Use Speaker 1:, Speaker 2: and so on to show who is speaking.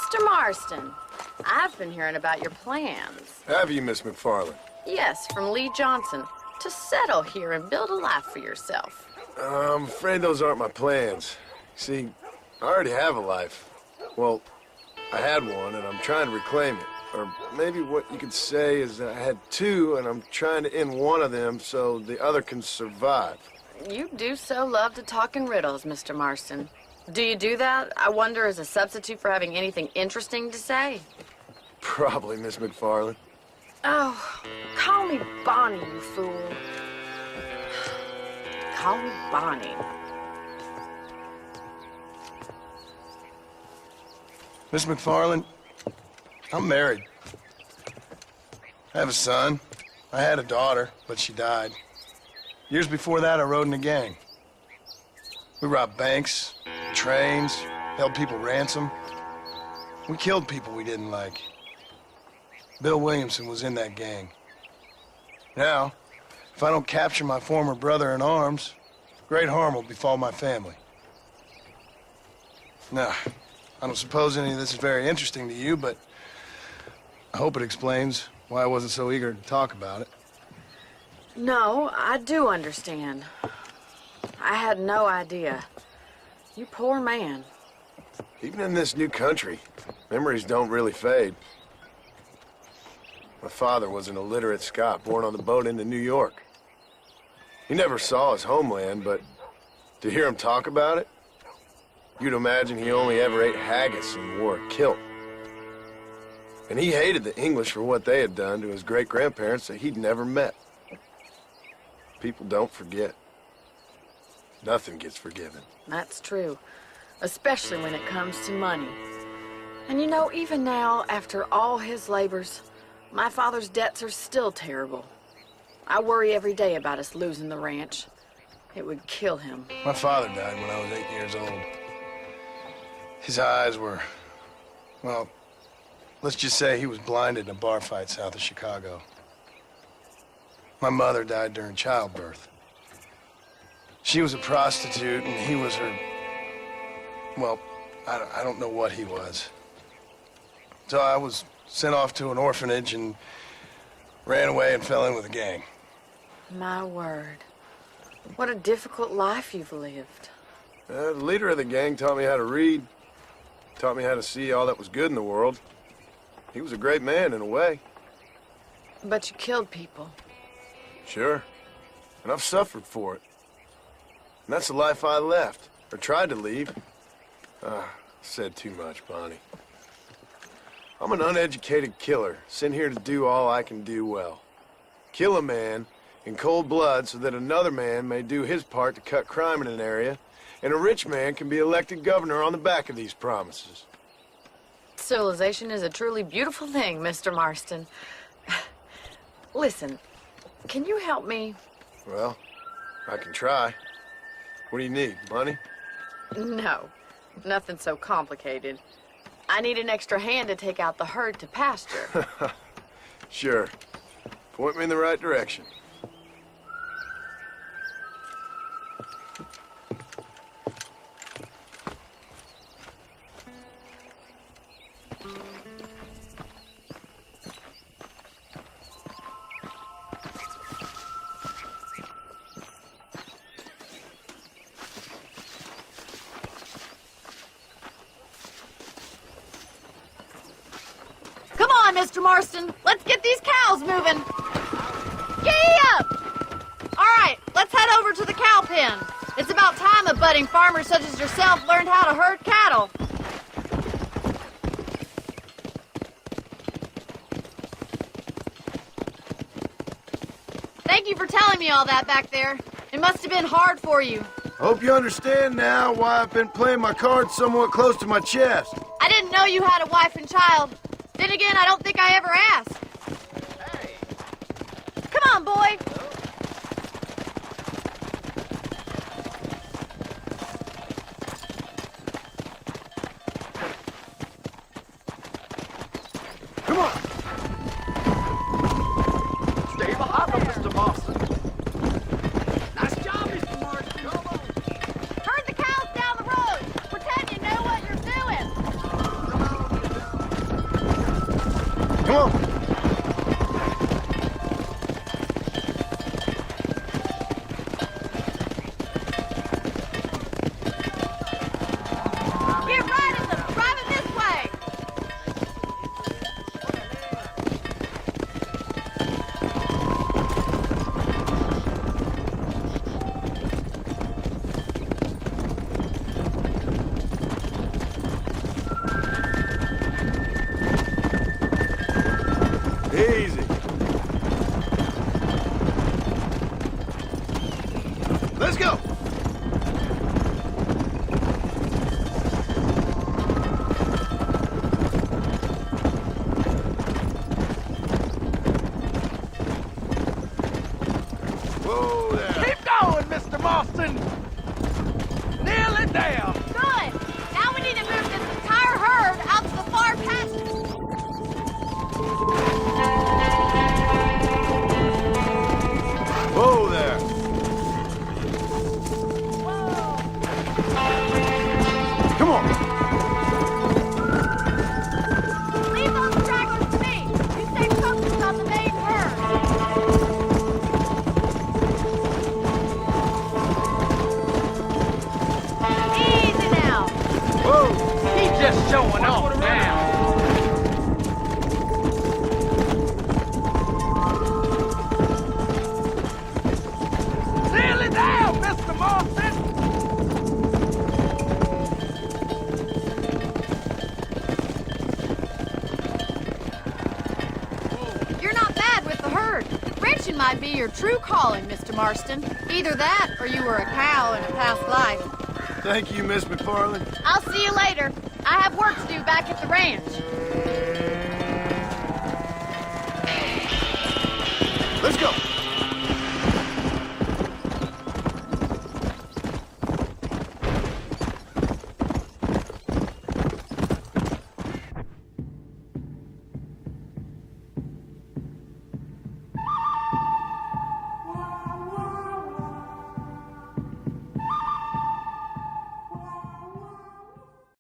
Speaker 1: Mr. Marston, I've been hearing about your plans.
Speaker 2: Have you, Miss McFarland?
Speaker 1: Yes, from Lee Johnson, to settle here and build a life for yourself.
Speaker 2: I'm afraid those aren't my plans. See, I already have a life. Well, I had one, and I'm trying to reclaim it. Or maybe what you could say is that I had two, and I'm trying to end one of them so the other can survive.
Speaker 1: You do so love to talk in riddles, Mr. Marston. Do you do that, I wonder, as a substitute for having anything interesting to say?
Speaker 2: Probably, Miss McFarland.
Speaker 1: Oh, call me Bonnie, you fool. Call me Bonnie.
Speaker 2: Miss McFarland, I'm married. I have a son. I had a daughter, but she died. Years before that, I rode in a gang. We robbed banks, trains, held people ransom. We killed people we didn't like. Bill Williamson was in that gang. Now, if I don't capture my former brother in arms, great harm will befall my family. Now, I don't suppose any of this is very interesting to you, but I hope it explains why I wasn't so eager to talk about it.
Speaker 1: No, I do understand. I had no idea. You poor man.
Speaker 2: Even in this new country, memories don't really fade. My father was an illiterate Scot born on the boat into New York. He never saw his homeland, but to hear him talk about it, you'd imagine he only ever ate haggis and wore a kilt. And he hated the English for what they had done to his great-grandparents that he'd never met. People don't forget. Nothing gets forgiven.
Speaker 1: That's true, especially when it comes to money. And you know, even now, after all his labors, my father's debts are still terrible. I worry every day about us losing the ranch. It would kill him.
Speaker 2: My father died when I was 8 years old. His eyes were, well, let's just say he was blinded in a bar fight south of Chicago. My mother died during childbirth. She was a prostitute, and he was her, well, I don't know what he was. So I was sent off to an orphanage and ran away and fell in with a gang.
Speaker 1: My word. What a difficult life you've lived.
Speaker 2: The leader of the gang taught me how to read, taught me how to see all that was good in the world. He was a great man in a way.
Speaker 1: But you killed people.
Speaker 2: Sure. And I've suffered for it. And that's the life I left, or tried to leave. Said too much, Bonnie. I'm an uneducated killer, sent here to do all I can do well. Kill a man in cold blood so that another man may do his part to cut crime in an area, and a rich man can be elected governor on the back of these promises.
Speaker 1: Civilization is a truly beautiful thing, Mr. Marston. Listen, can you help me?
Speaker 2: Well, I can try. What do you need, money?
Speaker 1: No, nothing so complicated. I need an extra hand to take out the herd to pasture.
Speaker 2: Sure. Point me in the right direction.
Speaker 1: Come on, Mr. Marston. Let's get these cows moving. Giddy up! All right, let's head over to the cow pen. It's about time a budding farmer such as yourself learned how to herd cattle. Thank you for telling me all that back there. It must have been hard for you.
Speaker 2: I hope you understand now why I've been playing my cards somewhat close to my chest.
Speaker 1: I didn't know you had a wife and child. Then again, I don't think I ever asked.
Speaker 3: Hey.
Speaker 1: Come on, boy.
Speaker 2: Come on!
Speaker 3: Stay behind them, Mr. Marston. Nice job, Mr. Marston. Come on.
Speaker 1: Herd the cows down the road. Pretend you know what you're doing.
Speaker 3: Marston! Nearly there!
Speaker 4: Good! Now we need to move this entire herd out to the far pasture.
Speaker 2: Whoa there. Come on.
Speaker 4: Leave those stragglers to me. You stay focused on the main herd. Easy now.
Speaker 3: Whoa! He's just showing off now! Nearly there, Mr. Marston!
Speaker 4: You're not bad with the herd. Ranching might be your true calling, Mr. Marston. Either that, or you were a cow in a past life.
Speaker 2: Thank you, Miss McFarland.
Speaker 4: I'll see you later. I have work to do back at the ranch.